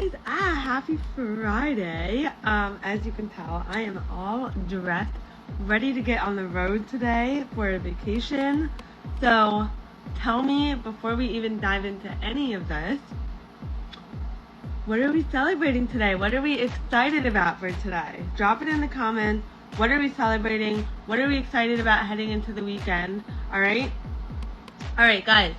guys, happy Friday. As you can tell, I am all dressed, ready to get on the road today for a vacation. So tell me, before we even dive into any of this, what are we celebrating today? What are we excited about for today? Drop it in the comments. What are we celebrating? What are we excited about heading into the weekend? Alright, guys,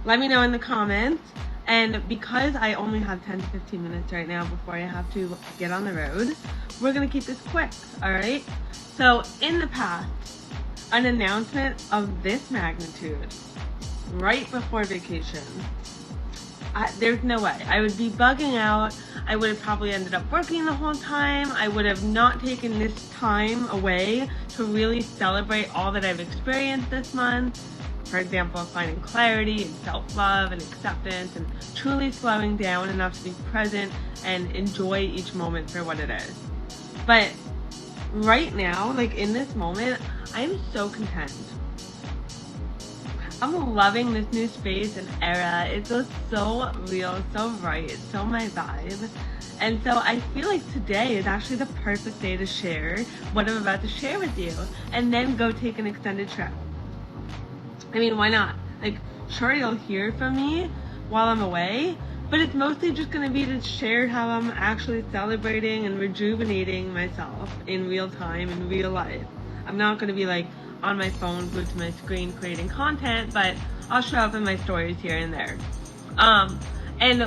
let me know in the comments. And because I only have 10 to 15 minutes right now before I have to get on the road, we're going to keep this quick, alright? So in the past, an announcement of this magnitude right before vacation, there's no way. I would be bugging out. I would have probably ended up working the whole time. I would have not taken this time away to really celebrate all that I've experienced this month. For example, finding clarity and self-love and acceptance and truly slowing down enough to be present and enjoy each moment for what it is. But right now, like in this moment, I'm so content. I'm loving this new space and era. It feels so real, so right, it's so my vibe. And so I feel like today is actually the perfect day to share what I'm about to share with you and then go take an extended trip. I mean, why not? Like, sure, you'll hear from me while I'm away, but it's mostly just going to be to share how I'm actually celebrating and rejuvenating myself in real time, in real life. I'm not going to be like on my phone, glued to my screen, creating content, but I'll show up in my stories here and there. And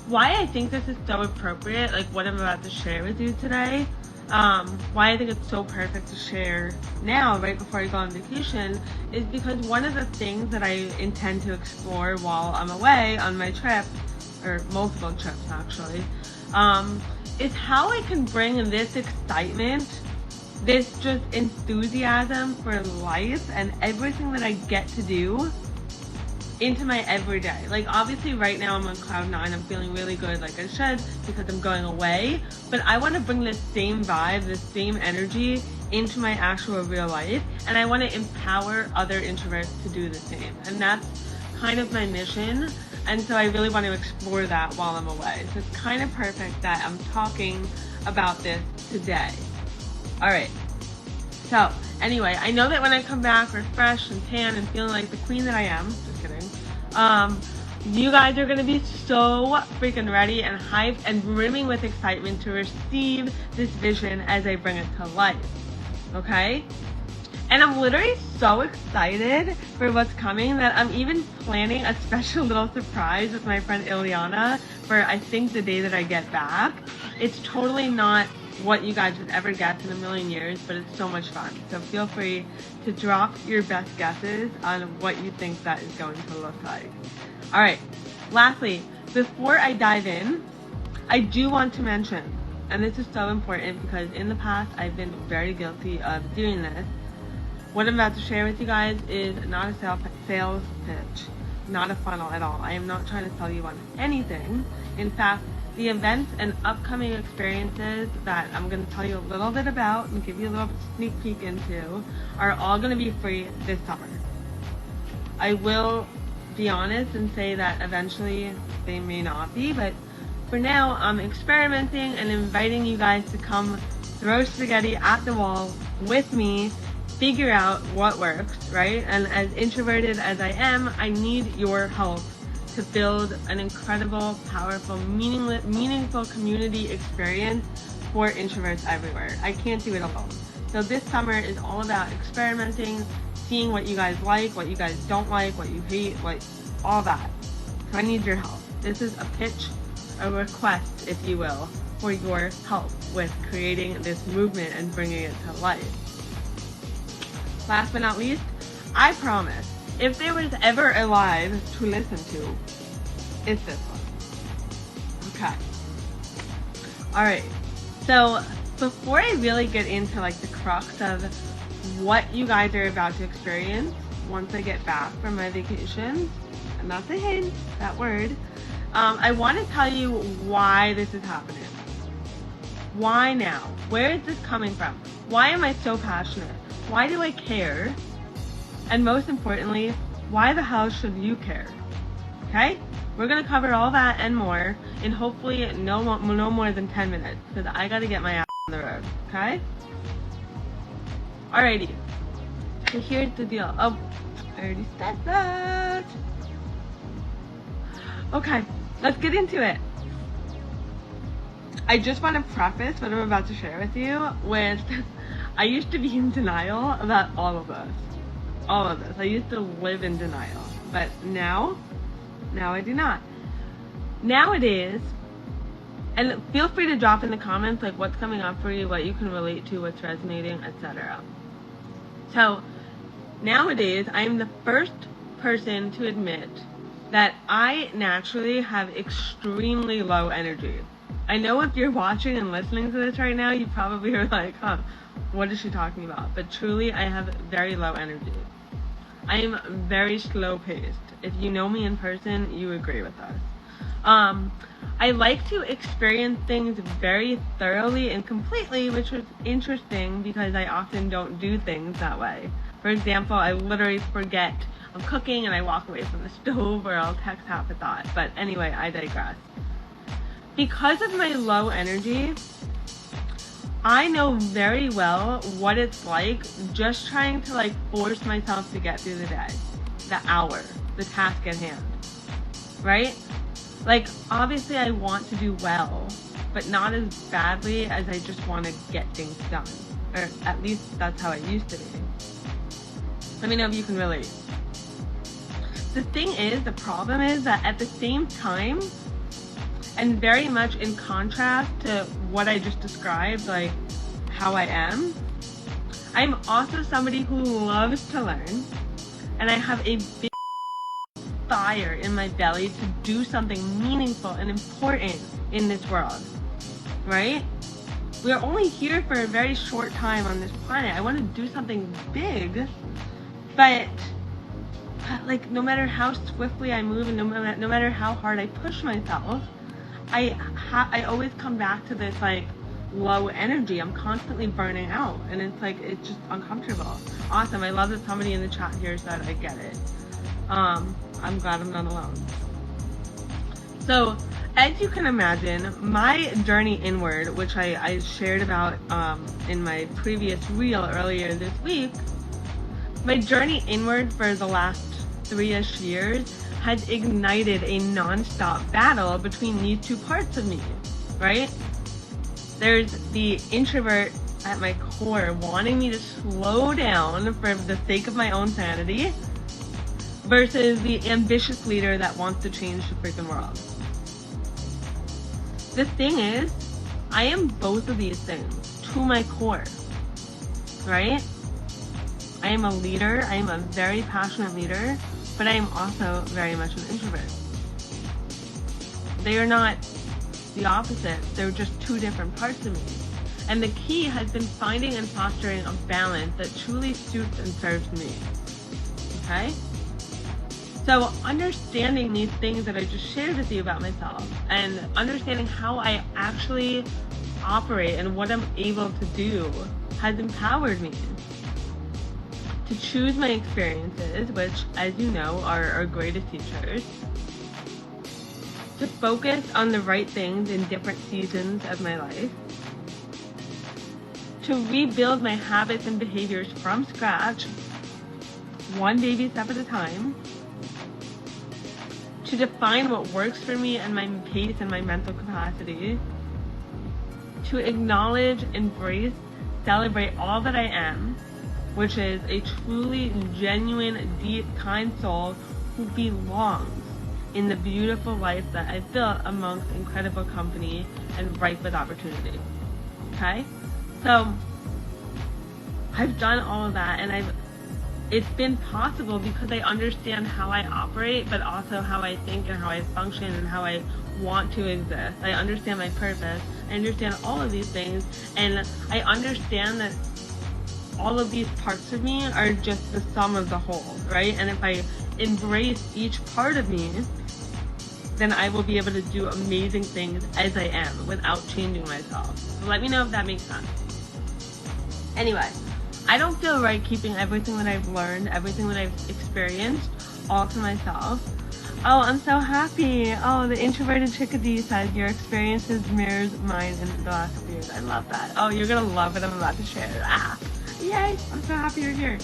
why I think this is so appropriate, like what I'm about to share with you today, why I think it's so perfect to share now, right before I go on vacation, is because one of the things that I intend to explore while I'm away on my trip, or multiple trips actually, is how I can bring this excitement, this just enthusiasm for life and everything that I get to do into my everyday. Like, obviously right now I'm on cloud 9, I'm feeling really good like I should because I'm going away, but I want to bring this same vibe, this same energy into my actual real life, and I want to empower other introverts to do the same, and that's kind of my mission. And so I really want to explore that while I'm away, so it's kind of perfect that I'm talking about this today. Alright, so anyway, I know that when I come back refreshed and tan and feeling like the queen that I am, just kidding, you guys are going to be so freaking ready and hyped and brimming with excitement to receive this vision as I bring it to life, okay? And I'm literally so excited for what's coming that I'm even planning a special little surprise with my friend Ileana for, I think, the day that I get back. It's totally not what you guys would ever guess in a million years, but it's so much fun. So feel free to drop your best guesses on what you think that is going to look like. Alright, lastly, before I dive in, I do want to mention, and this is so important because in the past I've been very guilty of doing this, what I'm about to share with you guys is not a sales pitch, not a funnel at all. I am not trying to sell you on anything. In fact, the events and upcoming experiences that I'm going to tell you a little bit about and give you a little sneak peek into are all going to be free this summer. I will be honest and say that eventually they may not be, but for now I'm experimenting and inviting you guys to come throw spaghetti at the wall with me, figure out what works, right? And as introverted as I am, I need your help to build an incredible, powerful, meaningful community experience for introverts everywhere. I can't do it alone. So this summer is all about experimenting, seeing what you guys like, what you guys don't like, what you hate, all that. So I need your help. This is a pitch, a request, if you will, for your help with creating this movement and bringing it to life. Last but not least, I promise, if there was ever a live to listen to, it's this one. Okay. Alright, so before I really get into like the crux of what you guys are about to experience once I get back from my vacation, and that's a hint, that word, I want to tell you why this is happening. Why now? Where is this coming from? Why am I so passionate? Why do I care? And most importantly, why the hell should you care? Okay? We're gonna cover all that and more in hopefully no more than 10 minutes, because I gotta get my ass on the road, okay? Alrighty, so here's the deal. Oh, I already said that. Okay, let's get into it. I just want to preface what I'm about to share with you with, I used to be in denial about all of this. All of this. I used to live in denial. But now I do not. Nowadays, and feel free to drop in the comments like what's coming up for you, what you can relate to, what's resonating, etc. So, nowadays, I am the first person to admit that I naturally have extremely low energy. I know if you're watching and listening to this right now, you probably are like, huh, what is she talking about? But truly, I have very low energy. I am very slow paced. If you know me in person, you agree with us. I like to experience things very thoroughly and completely, which is interesting because I often don't do things that way. For example, I literally forget I'm cooking and I walk away from the stove, or I'll text half a thought. But anyway, I digress. Because of my low energy, I know very well what it's like just trying to like force myself to get through the day, the hour, the task at hand, right? Like, obviously I want to do well, but not as badly as I just want to get things done. Or at least that's how I used to be. Let me know if you can relate. The thing is, the problem is that at the same time, and very much in contrast to what I just described, like how I am, I'm also somebody who loves to learn, and I have a big fire in my belly to do something meaningful and important in this world, right? We are only here for a very short time on this planet. I want to do something big, but like no matter how swiftly I move and no matter how hard I push myself, I always come back to this like low energy. I'm constantly burning out, and it's like, it's just uncomfortable. Awesome. I love that somebody in the chat here said I get it. I'm glad I'm not alone. So as you can imagine, my journey inward, which I shared about in my previous reel earlier this week, my journey inward for the last 3-ish years has ignited a non-stop battle between these two parts of me, right? There's the introvert at my core wanting me to slow down for the sake of my own sanity, versus the ambitious leader that wants to change the freaking world. The thing is, I am both of these things to my core, right? I am a leader, I am a very passionate leader, but I am also very much an introvert. They are not the opposite, they're just two different parts of me. And the key has been finding and fostering a balance that truly suits and serves me, okay? So understanding these things that I just shared with you about myself, and understanding how I actually operate and what I'm able to do, has empowered me to choose my experiences, which, as you know, are our greatest teachers, to focus on the right things in different seasons of my life, to rebuild my habits and behaviors from scratch, one baby step at a time, to define what works for me and my pace and my mental capacity, to acknowledge, embrace, celebrate all that I am, which is a truly genuine, deep, kind soul who belongs in the beautiful life that I've built amongst incredible company and ripe with opportunity. Okay? So, I've done all of that, and it's been possible because I understand how I operate, but also how I think and how I function and how I want to exist. I understand my purpose. I understand all of these things, and I understand that all of these parts of me are just the sum of the whole, right? And if I embrace each part of me, then I will be able to do amazing things as I am without changing myself. So let me know if that makes sense. Anyway, I don't feel right keeping everything that I've learned, everything that I've experienced, all to myself. Oh, I'm so happy. Oh, the introverted chickadee said your experiences mirrors mine in the last few years. I love that. Oh, you're gonna love what I'm about to share. Ah, yay! I'm so happy you're here.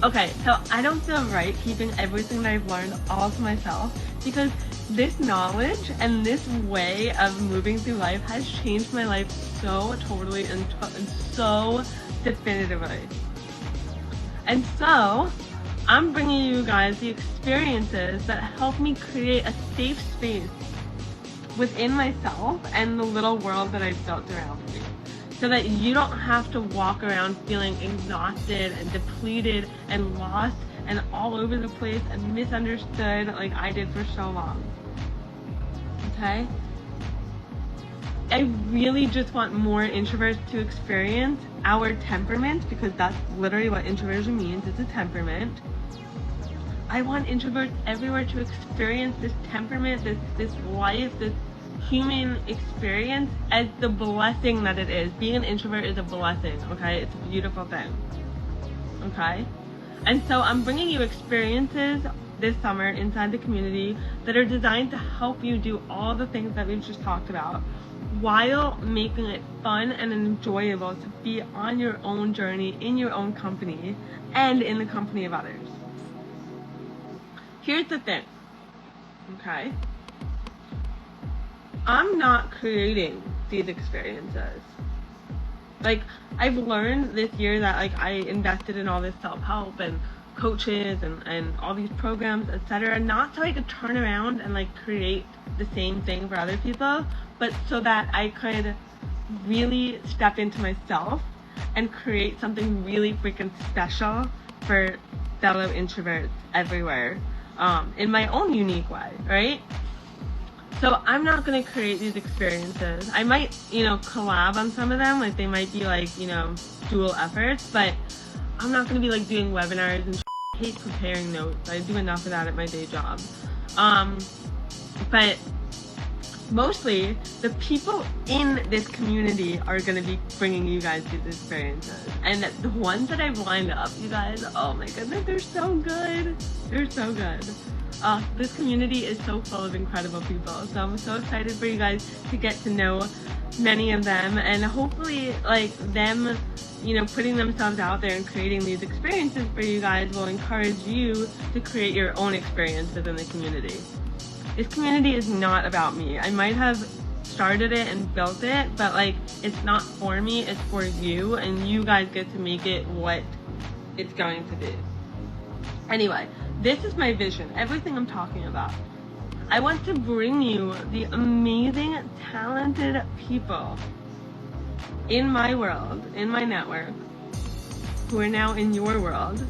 Okay, so I don't feel right keeping everything that I've learned all to myself, because this knowledge and this way of moving through life has changed my life so totally and so definitively. And so I'm bringing you guys the experiences that help me create a safe space within myself and the little world that I've built around me, so that you don't have to walk around feeling exhausted and depleted and lost and all over the place and misunderstood like I did for so long. Okay? I really just want more introverts to experience our temperament, because that's literally what introversion means. It's a temperament. I want introverts everywhere to experience this temperament, this life, this human experience as the blessing that it is. Being an introvert is a blessing, okay? It's a beautiful thing, okay? And so I'm bringing you experiences this summer inside the community that are designed to help you do all the things that we've just talked about, while making it fun and enjoyable to be on your own journey, in your own company, and in the company of others. Here's the thing, okay? I'm not creating these experiences. Like, I've learned this year that like I invested in all this self-help and coaches and all these programs, etc., not so I could turn around and like create the same thing for other people, but so that I could really step into myself and create something really freaking special for fellow introverts everywhere, in my own unique way, right? So I'm not going to create these experiences. I might, collab on some of them, like they might be like, dual efforts, but I'm not going to be like doing webinars and I hate preparing notes. I do enough of that at my day job. But mostly the people in this community are going to be bringing you guys these experiences. And the ones that I've lined up, you guys, oh my goodness, they're so good. They're so good. This community is so full of incredible people. So I'm so excited for you guys to get to know many of them, and hopefully like them, putting themselves out there and creating these experiences for you guys will encourage you to create your own experiences in the community. This community is not about me. I might have started it and built it, but like it's not for me, it's for you, and you guys get to make it what it's going to be. Anyway, this is my vision, everything I'm talking about. I want to bring you the amazing, talented people in my world, in my network, who are now in your world,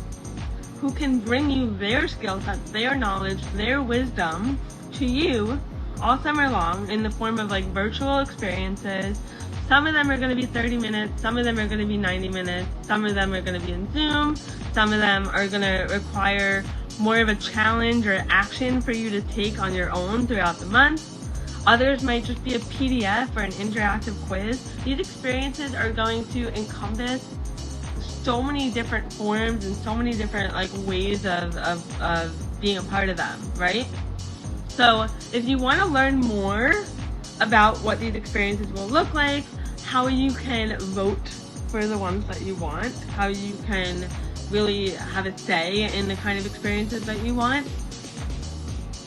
who can bring you their skill sets, their knowledge, their wisdom to you all summer long in the form of like virtual experiences. Some of them are going to be 30 minutes, some of them are going to be 90 minutes, some of them are going to be in Zoom, some of them are going to require more of a challenge or action for you to take on your own throughout the month. Others might just be a PDF or an interactive quiz. These experiences are going to encompass so many different forms and so many different like ways of being a part of them, right? So if you want to learn more about what these experiences will look like, how you can vote for the ones that you want, how you can really have a say in the kind of experiences that you want,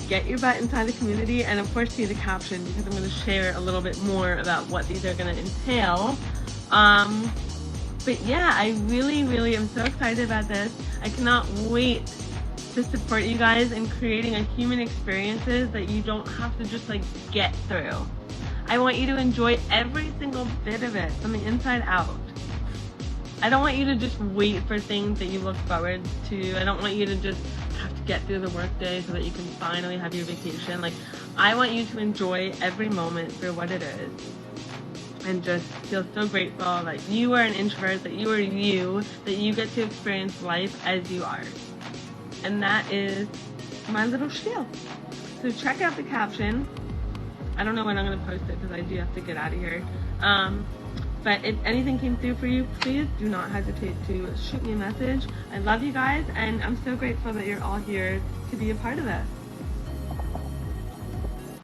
get your butt inside the community, and of course see the caption, because I'm going to share a little bit more about what these are going to entail. But yeah, I really am so excited about this. I cannot wait to support you guys in creating a human experiences that you don't have to just like get through. I want you to enjoy every single bit of it from the inside out. I don't want you to just wait for things that you look forward to. I don't want you to just have to get through the workday so that you can finally have your vacation. Like, I want you to enjoy every moment for what it is and just feel so grateful that you are an introvert, that you are you, that you get to experience life as you are. And that is my little spiel. So check out the caption. I don't know when I'm going to post it because I do have to get out of here. But if anything came through for you, please do not hesitate to shoot me a message. I love you guys, and I'm so grateful that you're all here to be a part of this.